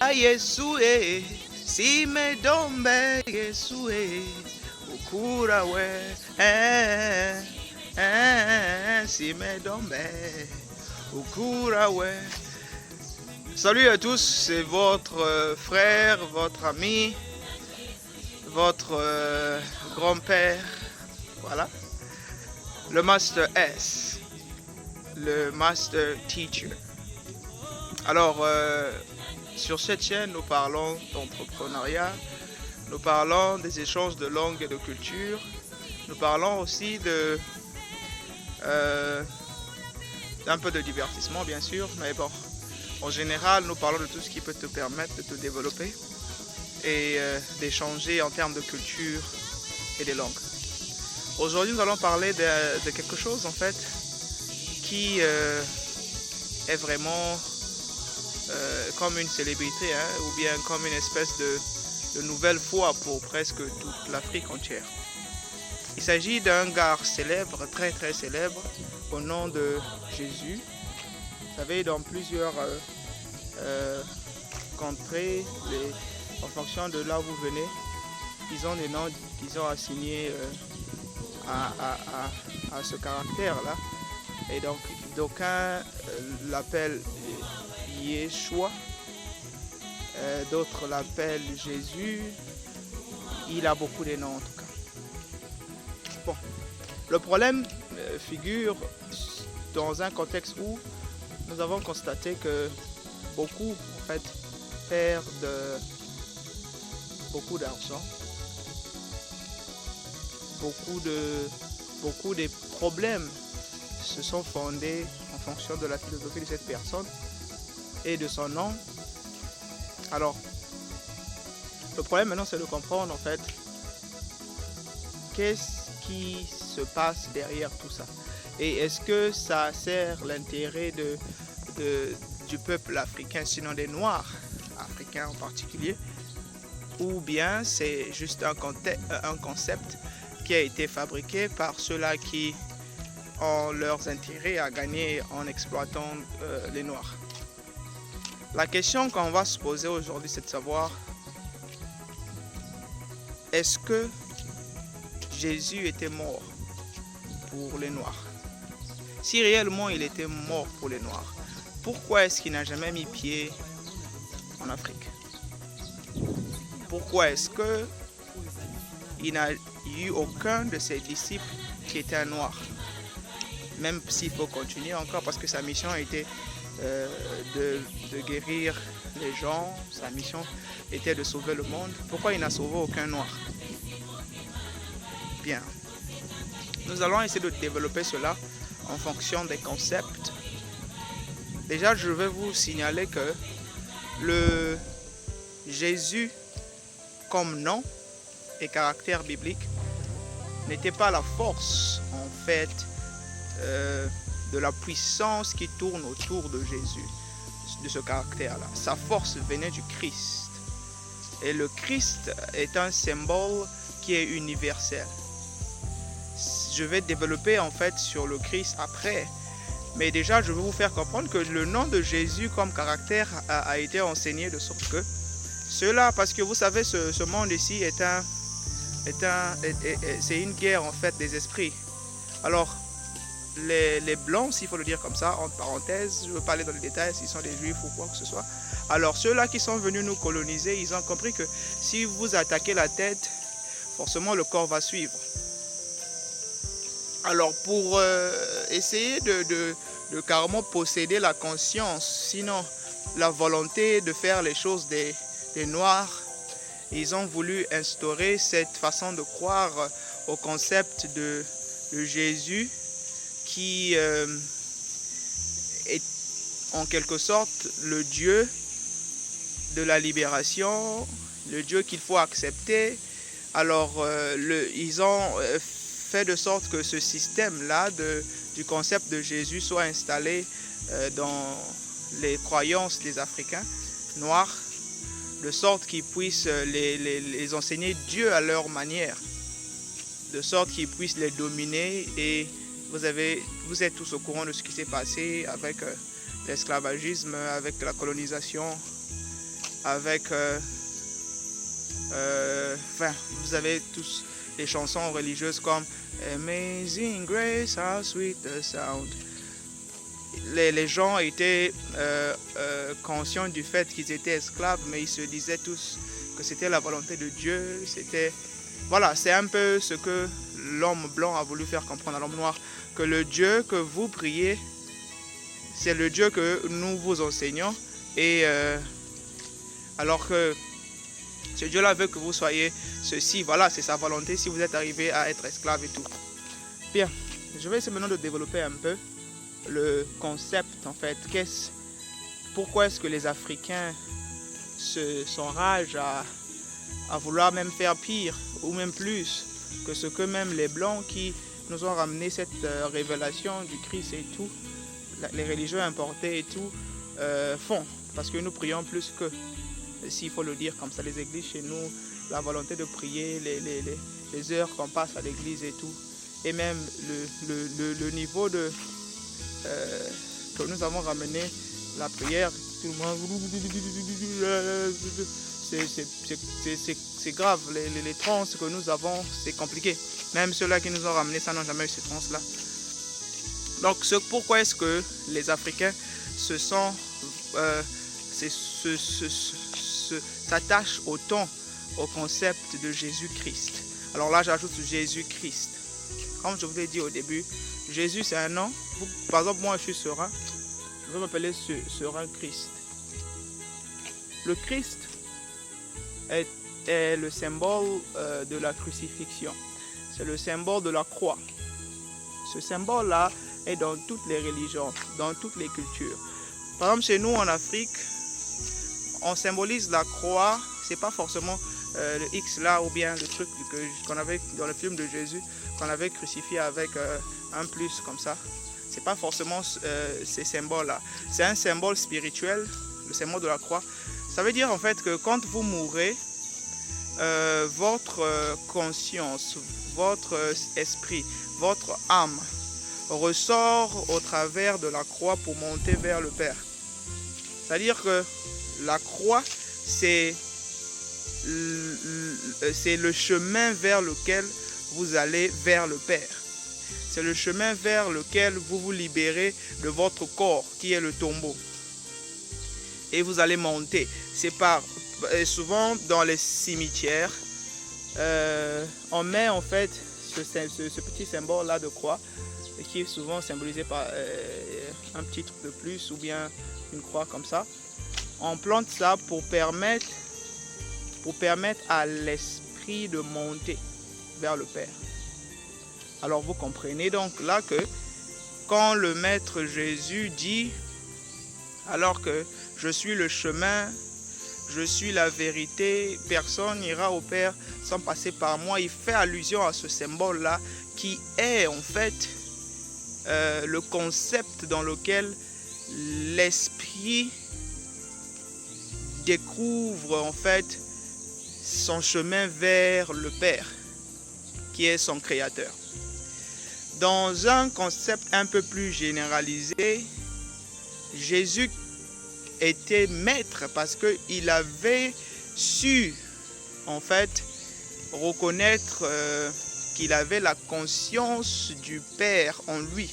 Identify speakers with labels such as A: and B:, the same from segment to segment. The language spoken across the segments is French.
A: Yesue, si me dombe Yesue, ukura we, si me dombe, ukura we. Salut à tous, c'est votre frère, votre ami, votre grand-père, voilà, le Master S, le Master Teacher. Alors, sur cette chaîne, nous parlons d'entrepreneuriat, nous parlons des échanges de langues et de culture, nous parlons aussi d'un peu de divertissement, bien sûr, mais bon, en général, nous parlons de tout ce qui peut te permettre de te développer et d'échanger en termes de culture et de langues. Aujourd'hui, nous allons parler de quelque chose, en fait, qui est vraiment comme une célébrité, hein, ou bien comme une espèce de nouvelle foi pour presque toute l'Afrique entière. Il s'agit d'un gars célèbre, très très célèbre, au nom de Jésus. Vous savez, dans plusieurs contrées, en fonction de là où vous venez, ils ont des noms qu'ils ont assignés à ce caractère-là. Et donc, d'aucuns l'appellent Yeshua, d'autres l'appellent Jésus. Il a beaucoup de noms en tout cas. Bon, le problème figure dans un contexte où nous avons constaté que beaucoup en fait perdent beaucoup d'argent, beaucoup de problèmes se sont fondés en fonction de la philosophie de cette personne et de son nom. Alors, le problème maintenant, c'est de comprendre en fait qu'est-ce qui se passe derrière tout ça. Et est-ce que ça sert l'intérêt du peuple africain, sinon des Noirs africains en particulier, ou bien c'est juste un concept qui a été fabriqué par ceux-là qui ont leurs intérêts à gagner en exploitant les Noirs. La question qu'on va se poser aujourd'hui, c'est de savoir, est-ce que Jésus était mort pour les Noirs? Si réellement il était mort pour les Noirs, pourquoi est-ce qu'il n'a jamais mis pied en Afrique? Pourquoi est-ce qu'il n'a eu aucun de ses disciples qui était un noir? Même s'il faut continuer encore, parce que sa mission a été de guérir les gens, sa mission était de sauver le monde. Pourquoi il n'a sauvé aucun noir? Bien, nous allons essayer de développer cela en fonction des concepts. Déjà, je vais vous signaler que le Jésus comme nom et caractère biblique n'était pas la force en fait de la puissance qui tourne autour de Jésus, de ce caractère-là. Sa force venait du Christ. Et le Christ est un symbole qui est universel. Je vais développer en fait sur le Christ après. Mais déjà, je vais vous faire comprendre que le nom de Jésus comme caractère a été enseigné de sorte que cela, parce que vous savez, ce monde ici c'est une guerre en fait des esprits. Alors, les blancs, s'il faut le dire comme ça, entre parenthèses, je ne veux pas aller dans les détails s'ils sont des juifs ou quoi que ce soit. Alors ceux-là qui sont venus nous coloniser, ils ont compris que si vous attaquez la tête, forcément le corps va suivre. Alors pour essayer de carrément posséder la conscience, sinon la volonté de faire les choses des Noirs, ils ont voulu instaurer cette façon de croire au concept de Jésus, qui est en quelque sorte le Dieu de la libération, le Dieu qu'il faut accepter. Alors, ils ont fait de sorte que ce système-là du concept de Jésus soit installé dans les croyances des Africains noirs, de sorte qu'ils puissent les enseigner Dieu à leur manière, de sorte qu'ils puissent les dominer. Et vous êtes tous au courant de ce qui s'est passé avec l'esclavagisme, avec la colonisation avec... enfin, vous avez tous les chansons religieuses comme Amazing Grace, how sweet the sound. Les gens étaient conscients du fait qu'ils étaient esclaves, mais ils se disaient tous que c'était la volonté de Dieu. Voilà, c'est un peu ce que l'homme blanc a voulu faire comprendre à l'homme noir, que le Dieu que vous priez, c'est le Dieu que nous vous enseignons, et alors que ce Dieu-là veut que vous soyez ceci, voilà, c'est sa volonté si vous êtes arrivé à être esclave et tout. Bien, je vais essayer maintenant de développer un peu le concept en fait. Pourquoi est-ce que les Africains s'enragent à vouloir même faire pire ou même plus que ce que même les Blancs qui nous ont ramené cette révélation du Christ et tout, les religieux importés et tout, font. Parce que nous prions plus que, s'il faut le dire comme ça, les églises chez nous, la volonté de prier, les heures qu'on passe à l'église et tout, et même le niveau de que nous avons ramené la prière, c'est grave, les trans que nous avons, c'est compliqué. Même ceux-là qui nous ont ramené ça n'ont jamais eu ces trans-là. Donc, pourquoi est-ce que les Africains s'attachent autant au concept de Jésus-Christ? Alors là, j'ajoute Jésus-Christ. Comme je vous l'ai dit au début, Jésus, c'est un nom. Par exemple, moi, je suis serein. Je vais m'appeler serein Christ. Le Christ est le symbole de la crucifixion. C'est le symbole de la croix. Ce symbole-là est dans toutes les religions, dans toutes les cultures. Par exemple, chez nous en Afrique, on symbolise la croix. C'est pas forcément le X là ou bien le truc qu'on avait dans le film de Jésus, qu'on avait crucifié avec un plus comme ça. C'est pas forcément ces symboles-là. C'est un symbole spirituel, le symbole de la croix. Ça veut dire en fait que quand vous mourrez, votre conscience, votre esprit, votre âme ressort au travers de la croix pour monter vers le Père. C'est-à-dire que la croix, c'est le chemin vers lequel vous allez vers le Père. C'est le chemin vers lequel vous vous libérez de votre corps qui est le tombeau. Et vous allez monter. Souvent dans les cimetières, on met en fait ce petit symbole là de croix qui est souvent symbolisé par un petit truc de plus ou bien une croix comme ça. On plante ça pour permettre à l'esprit de monter vers le Père. Alors vous comprenez donc là que quand le Maître Jésus dit, alors que je suis le chemin, je suis la vérité, personne n'ira au Père sans passer par moi, il fait allusion à ce symbole-là qui est en fait le concept dans lequel l'esprit découvre en fait son chemin vers le Père, qui est son créateur. Dans un concept un peu plus généralisé, Jésus était maître parce qu'il avait su en fait reconnaître qu'il avait la conscience du Père en lui,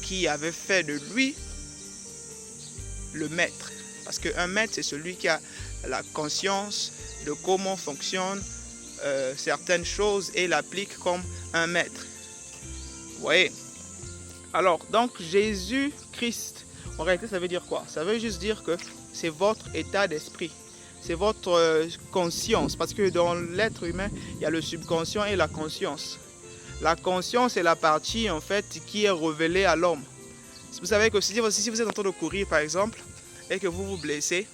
A: qui avait fait de lui le maître. Parce qu'un maître, c'est celui qui a la conscience de comment fonctionnent certaines choses et l'applique comme un maître. Vous voyez? Alors, donc Jésus-Christ, en réalité, ça veut dire quoi? Ça veut juste dire que c'est votre état d'esprit. C'est votre conscience. Parce que dans l'être humain, il y a le subconscient et la conscience. La conscience est la partie, en fait, qui est révélée à l'homme. Vous savez que si vous êtes en train de courir, par exemple, et que vous vous blessez,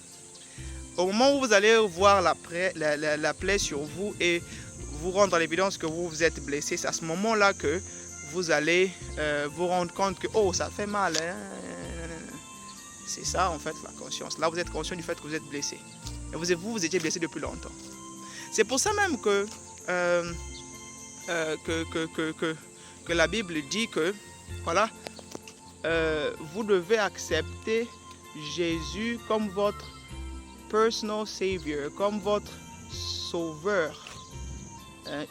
A: au moment où vous allez voir la plaie sur vous et vous rendre à l'évidence que vous vous êtes blessé, c'est à ce moment-là que vous allez vous rendre compte que oh, ça fait mal. Hein? C'est ça en fait la conscience. Là, vous êtes conscient du fait que vous êtes blessé. Et vous étiez blessé depuis longtemps. C'est pour ça même que la Bible dit que voilà, vous devez accepter Jésus comme votre personal savior, comme votre sauveur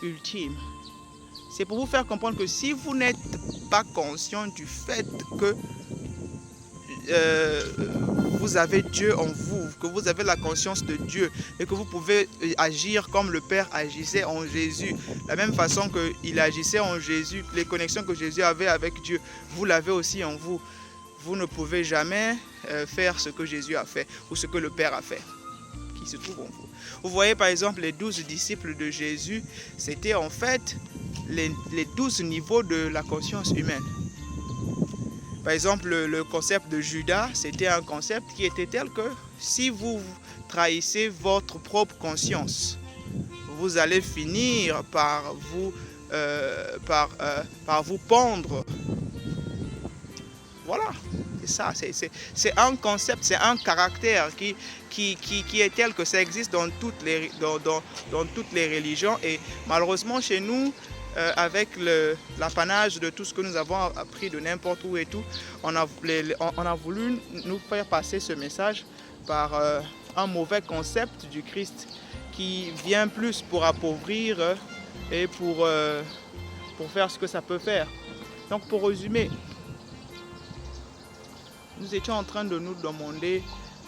A: ultime. C'est pour vous faire comprendre que si vous n'êtes pas conscient du fait que vous avez Dieu en vous, que vous avez la conscience de Dieu et que vous pouvez agir comme le Père agissait en Jésus, la même façon qu'il agissait en Jésus, les connexions que Jésus avait avec Dieu, vous l'avez aussi en vous. Vous ne pouvez jamais faire ce que Jésus a fait ou ce que le Père a fait, qui se trouve en vous. Vous voyez par exemple les 12 disciples de Jésus, c'était en fait les 12 niveaux de la conscience humaine. Par exemple, le concept de Judas, c'était un concept qui était tel que si vous trahissez votre propre conscience, vous allez finir par vous pendre. Voilà, c'est ça. C'est un concept, c'est un caractère qui est tel que ça existe dans toutes les religions. Et malheureusement, chez nous, avec l'apanage de tout ce que nous avons appris de n'importe où et tout, on a voulu nous faire passer ce message par un mauvais concept du Christ qui vient plus pour appauvrir et pour faire ce que ça peut faire. Donc pour résumer, nous étions en train de nous demander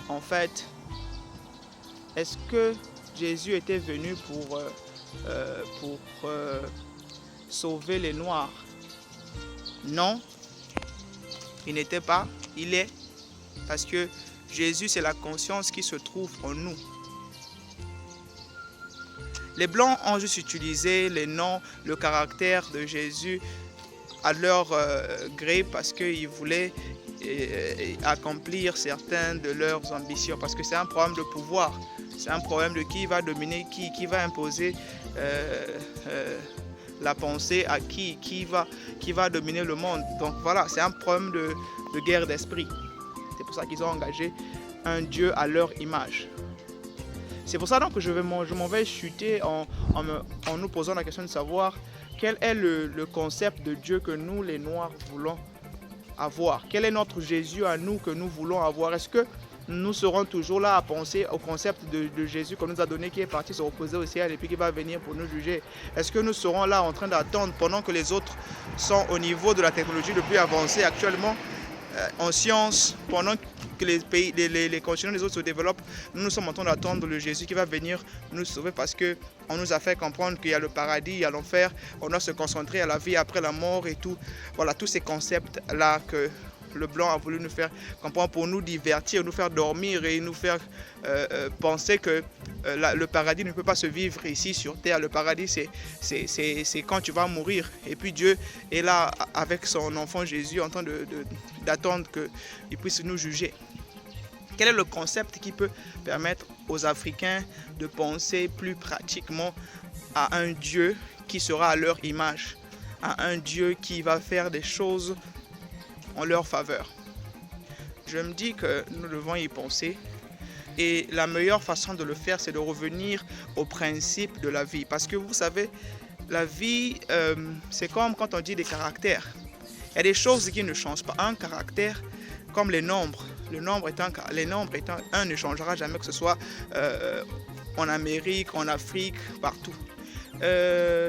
A: en fait, est-ce que Jésus était venu pour sauver les Noirs? Non, il n'était pas, il est. Parce que Jésus, c'est la conscience qui se trouve en nous. Les Blancs ont juste utilisé les noms, le caractère de Jésus à leur gré parce qu'ils voulaient accomplir certaines de leurs ambitions. Parce que c'est un problème de pouvoir. C'est un problème de qui va dominer, qui va imposer la pensée à qui va dominer le monde. Donc voilà, c'est un problème de guerre d'esprit. C'est pour ça qu'ils ont engagé un Dieu à leur image. C'est pour ça donc que je m'en vais chuter en nous posant la question de savoir quel est le concept de Dieu que nous les Noirs voulons avoir. Quel est notre Jésus à nous que nous voulons avoir? Est-ce que nous serons toujours là à penser au concept de Jésus qu'on nous a donné, qui est parti se reposer au ciel et puis qui va venir pour nous juger? Est-ce que nous serons là en train d'attendre pendant que les autres sont au niveau de la technologie le plus avancée actuellement en sciences, pendant que les continents des autres se développent? Nous sommes en train d'attendre le Jésus qui va venir nous sauver parce qu'on nous a fait comprendre qu'il y a le paradis, il y a l'enfer, on doit se concentrer à la vie après la mort et tout. Voilà, tous ces concepts-là que le blanc a voulu nous faire comprendre pour nous divertir, nous faire dormir et nous faire penser que le paradis ne peut pas se vivre ici sur terre. Le paradis, c'est quand tu vas mourir. Et puis Dieu est là avec son enfant Jésus en train d'attendre qu'il puisse nous juger. Quel est le concept qui peut permettre aux Africains de penser plus pratiquement à un Dieu qui sera à leur image, à un Dieu qui va faire des choses en leur faveur? Je me dis que nous devons y penser et la meilleure façon de le faire, c'est de revenir au principe de la vie. Parce que vous savez, la vie, c'est comme quand on dit des caractères. Il y a des choses qui ne changent pas. Un caractère, comme les nombres. Les nombres étant un ne changera jamais, que ce soit en Amérique, en Afrique, partout.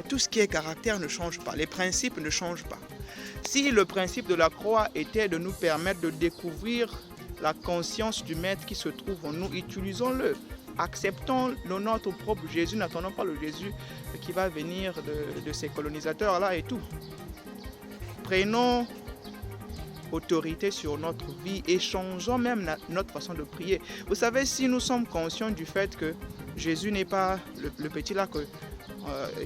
A: Tout ce qui est caractère ne change pas. Les principes ne changent pas. Si le principe de la croix était de nous permettre de découvrir la conscience du Maître qui se trouve en nous, utilisons-le. Acceptons notre propre Jésus, n'attendons pas le Jésus qui va venir de ces colonisateurs-là et tout. Prenons autorité sur notre vie et changeons même notre façon de prier. Vous savez, si nous sommes conscients du fait que Jésus n'est pas le petit là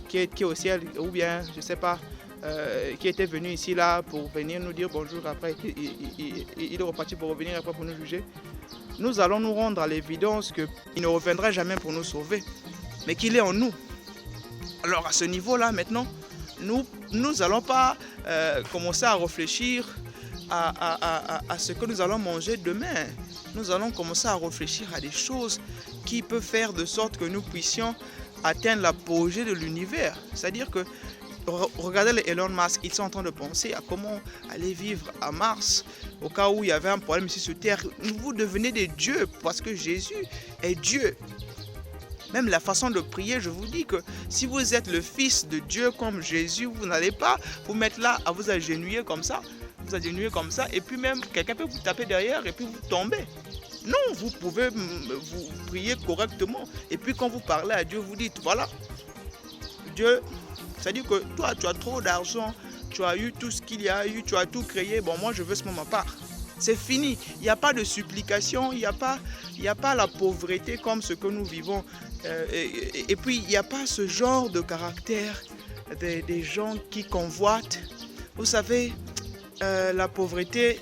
A: qui est au ciel, ou bien, je ne sais pas, qui était venu ici là pour venir nous dire bonjour, après il est reparti pour revenir après pour nous juger, nous allons nous rendre à l'évidence qu'il ne reviendra jamais pour nous sauver, mais qu'il est en nous. Alors à ce niveau-là, maintenant, nous n'allons pas commencer à réfléchir à ce que nous allons manger demain. Nous allons commencer à réfléchir à des choses qui peuvent faire de sorte que nous puissions atteindre l'apogée de l'univers. C'est-à-dire que regardez les Elon Musk, ils sont en train de penser à comment aller vivre à Mars au cas où il y avait un problème ici sur Terre. Vous devenez des dieux parce que Jésus est Dieu. Même la façon de prier, je vous dis que si vous êtes le fils de Dieu comme Jésus, vous n'allez pas vous mettre là à vous agenouiller comme ça. Vous agenouiller comme ça et puis même quelqu'un peut vous taper derrière et puis vous tombez. Non, vous pouvez vous prier correctement. Et puis quand vous parlez à Dieu, vous dites, voilà, Dieu, c'est-à-dire que toi, tu as trop d'argent, tu as eu tout ce qu'il y a eu, tu as tout créé, bon, moi, je veux seulement ma part. C'est fini. Il n'y a pas de supplication, il n'y a pas la pauvreté comme ce que nous vivons. Et puis, il n'y a pas ce genre de caractère des gens qui convoitent. Vous savez, la pauvreté,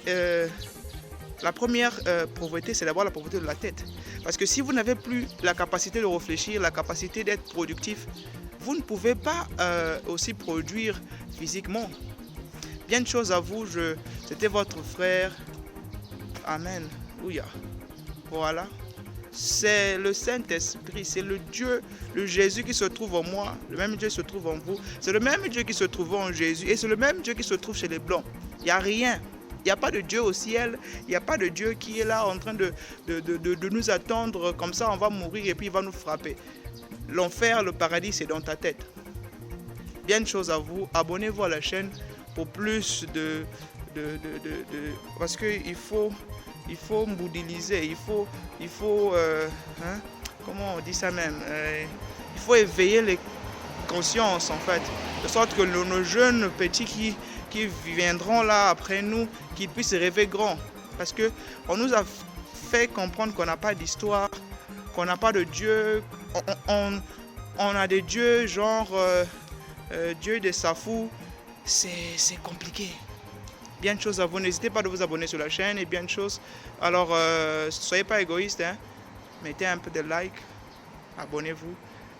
A: la première pauvreté, c'est d'abord la pauvreté de la tête. Parce que si vous n'avez plus la capacité de réfléchir, la capacité d'être productif, vous ne pouvez pas aussi produire physiquement. Bien de choses à vous, c'était votre frère. Amen. Ouya. Voilà. C'est le Saint-Esprit, c'est le Dieu, le Jésus qui se trouve en moi, le même Dieu qui se trouve en vous. C'est le même Dieu qui se trouve en Jésus et c'est le même Dieu qui se trouve chez les Blancs. Il n'y a rien. Il n'y a pas de Dieu au ciel, il n'y a pas de Dieu qui est là en train de nous attendre, comme ça on va mourir et puis il va nous frapper. L'enfer, le paradis, c'est dans ta tête. Bien de choses à vous, abonnez-vous à la chaîne pour plus parce qu'il faut modéliser, il faut comment on dit ça même, il faut éveiller les consciences en fait, de sorte que nos jeunes petits qui viendront là après nous, qu'ils puissent rêver grand. Parce qu'on nous a fait comprendre qu'on n'a pas d'histoire, qu'on n'a pas de Dieu. On a des dieux genre Dieu de Safou. C'est compliqué. Bien de choses à vous. N'hésitez pas de vous abonner sur la chaîne et bien de choses. Alors, soyez pas égoïste. Hein. Mettez un peu de like. Abonnez-vous.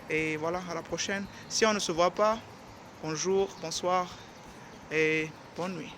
A: Et voilà, à la prochaine. Si on ne se voit pas, bonjour, bonsoir et bonne nuit.